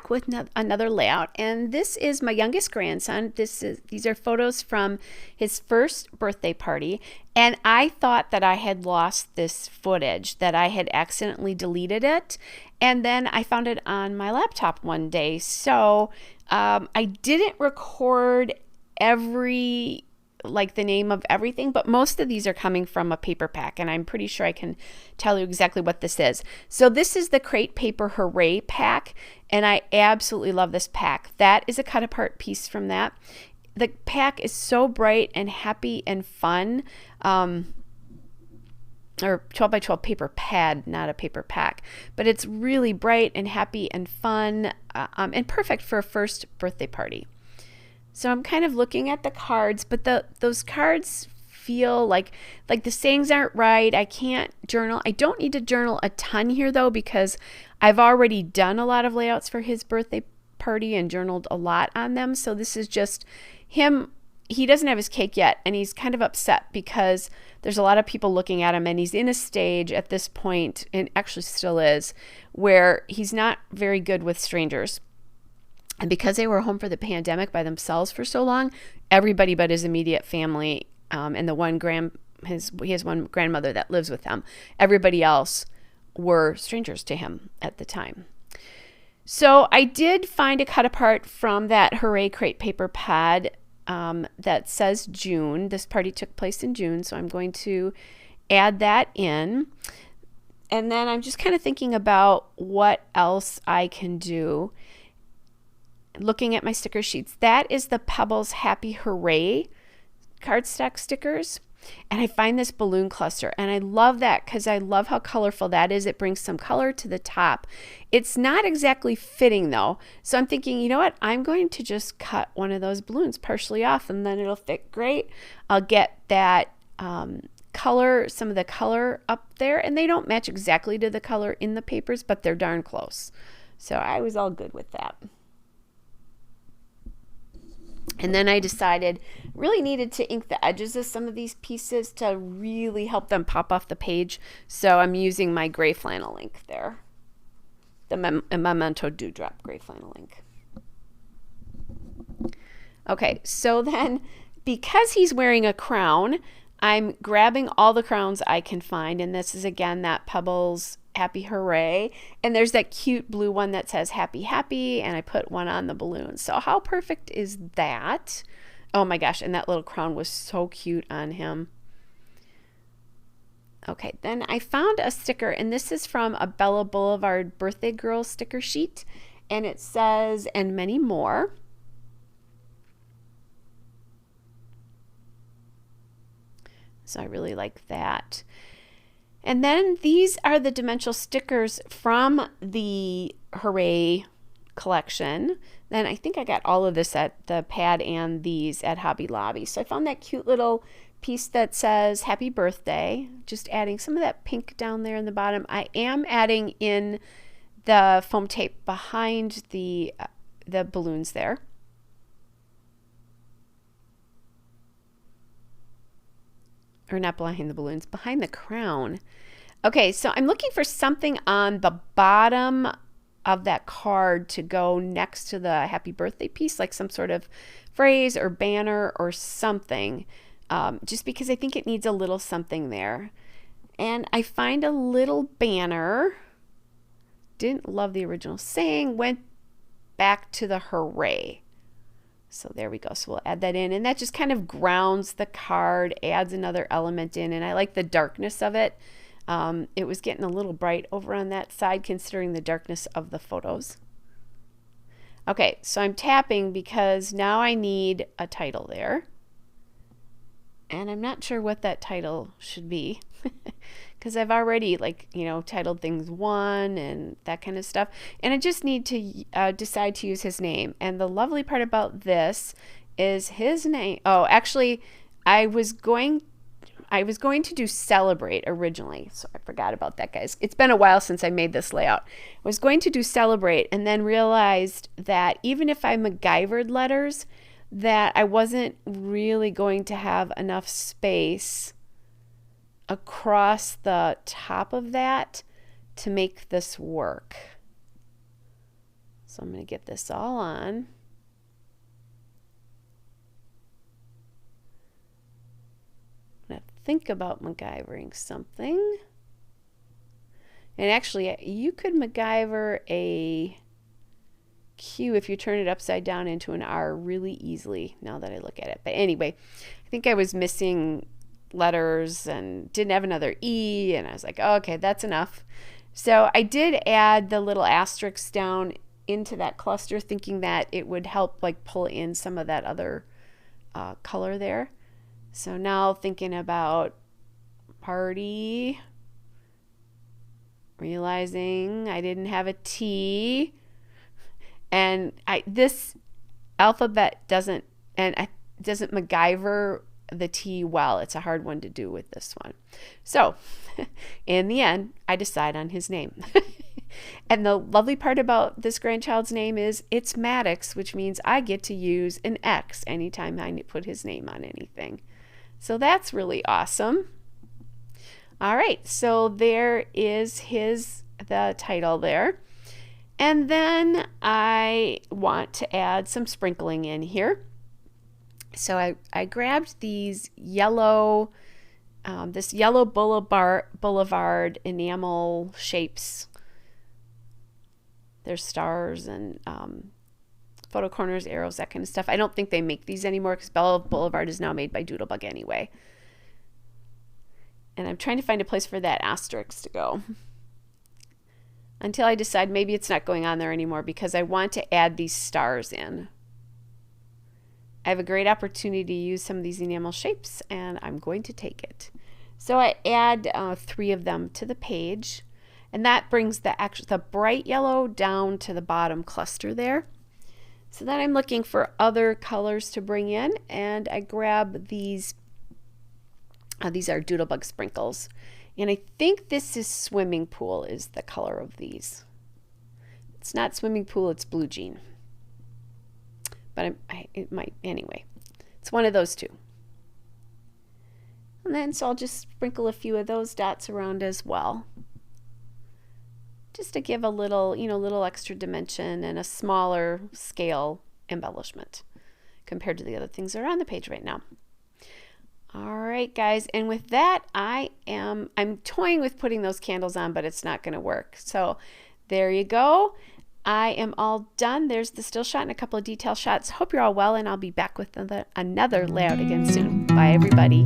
back with another layout, and this is my youngest grandson. These are photos from his first birthday party, and I thought that I had lost this footage, that I had accidentally deleted it, and then I found it on my laptop one day. So I didn't record the name of everything, but most of these are coming from a paper pack, and I'm pretty sure I can tell you exactly what this is. So this is the Crate Paper Hooray pack, and I absolutely love this pack. That is a cut apart piece from that. The pack is so bright and happy and fun. Or 12 by 12 paper pad, not a paper pack, but it's really bright and happy and fun, and perfect for a first birthday party. So I'm kind of looking at the cards, but those cards feel like the sayings aren't right. I can't journal. I don't need to journal a ton here though, because I've already done a lot of layouts for his birthday party and journaled a lot on them. So this is just him. He doesn't have his cake yet, and he's kind of upset because there's a lot of people looking at him, and he's in a stage at this point, and actually still is, where he's not very good with strangers. And because they were home for the pandemic by themselves for so long, everybody but his immediate family, and he has one grandmother that lives with them, everybody else were strangers to him at the time. So I did find a cut apart from that Hooray Crate Paper Pad that says June. This party took place in June, so I'm going to add that in. And then I'm just kind of thinking about what else I can do. Looking at my sticker sheets, that is the Pebbles Happy Hooray cardstock stickers. And I find this balloon cluster, and I love that because I love how colorful that is. It brings some color to the top. It's not exactly fitting though. So I'm thinking, you know what? I'm going to just cut one of those balloons partially off, and then it'll fit great. I'll get that color, some of the color up there, and they don't match exactly to the color in the papers, but they're darn close. So I was all good with that. And then I decided really needed to ink the edges of some of these pieces to really help them pop off the page. So I'm using my gray flannel ink there, the Memento Dewdrop gray flannel ink. Okay, so then because he's wearing a crown, I'm grabbing all the crowns I can find. And this is again that Pebbles Happy Hooray, and there's that cute blue one that says Happy Happy, and I put one on the balloon. So how perfect is that? Oh my gosh, and that little crown was so cute on him. Okay, then I found a sticker, and this is from a Bella Boulevard Birthday Girl sticker sheet, and it says "and many more." So I really like that. And then these are the dimensional stickers from the Hooray collection. Then I think I got all of this at the pad and these at Hobby Lobby. So I found that cute little piece that says Happy Birthday, just adding some of that pink down there in the bottom. I am adding in the foam tape behind the balloons there. Or not behind the balloons, behind the crown. Okay, so I'm looking for something on the bottom of that card to go next to the happy birthday piece, like some sort of phrase or banner or something, just because I think it needs a little something there. And I find a little banner. Didn't love the original saying, went back to the hooray. So there we go. So we'll add that in, and that just kind of grounds the card, adds another element in, and I like the darkness of it. It was getting a little bright over on that side considering the darkness of the photos. Okay, so I'm tapping because now I need a title there. And I'm not sure what that title should be because I've already titled things one and that kind of stuff. And I just need to decide to use his name. And the lovely part about this is his name. Oh, actually, I was going to do Celebrate originally. So I forgot about that, guys. It's been a while since I made this layout. I was going to do Celebrate and then realized that even if I MacGyvered letters, that I wasn't really going to have enough space across the top of that to make this work. So I'm going to get this all on. I'm going to think about MacGyvering something. And actually, you could MacGyver a Q if you turn it upside down into an R really easily, now that I look at it. But anyway, I think I was missing letters and didn't have another E, and I was like, oh, okay, that's enough. So I did add the little asterisks down into that cluster, thinking that it would help like pull in some of that other color there. So now thinking about party, realizing I didn't have a T, and this alphabet doesn't MacGyver the T well. It's a hard one to do with this one. So in the end, I decide on his name. And the lovely part about this grandchild's name is it's Maddox, which means I get to use an X anytime I put his name on anything. So that's really awesome. All right, so there is the title there. And then I want to add some sprinkling in here. So I grabbed these yellow, this yellow boulevard enamel shapes. There's stars and photo corners, arrows, that kind of stuff. I don't think they make these anymore because Bella Boulevard is now made by Doodlebug anyway. And I'm trying to find a place for that asterisk to go until I decide maybe it's not going on there anymore because I want to add these stars in. I have a great opportunity to use some of these enamel shapes, and I'm going to take it. So I add 3 of them to the page, and that brings the bright yellow down to the bottom cluster there. So then I'm looking for other colors to bring in, and I grab these. These are Doodlebug sprinkles, and I think this is swimming pool is the color of these. It's not swimming pool, it's blue jean. But it might, anyway. It's one of those two. And then, so I'll just sprinkle a few of those dots around as well. Just to give a little, little extra dimension and a smaller scale embellishment compared to the other things that are on the page right now. All right, guys, and with that, I'm toying with putting those candles on, but it's not going to work. So there you go. I am all done. There's the still shot and a couple of detail shots. Hope you're all well, and I'll be back with another layout again soon. Bye, everybody.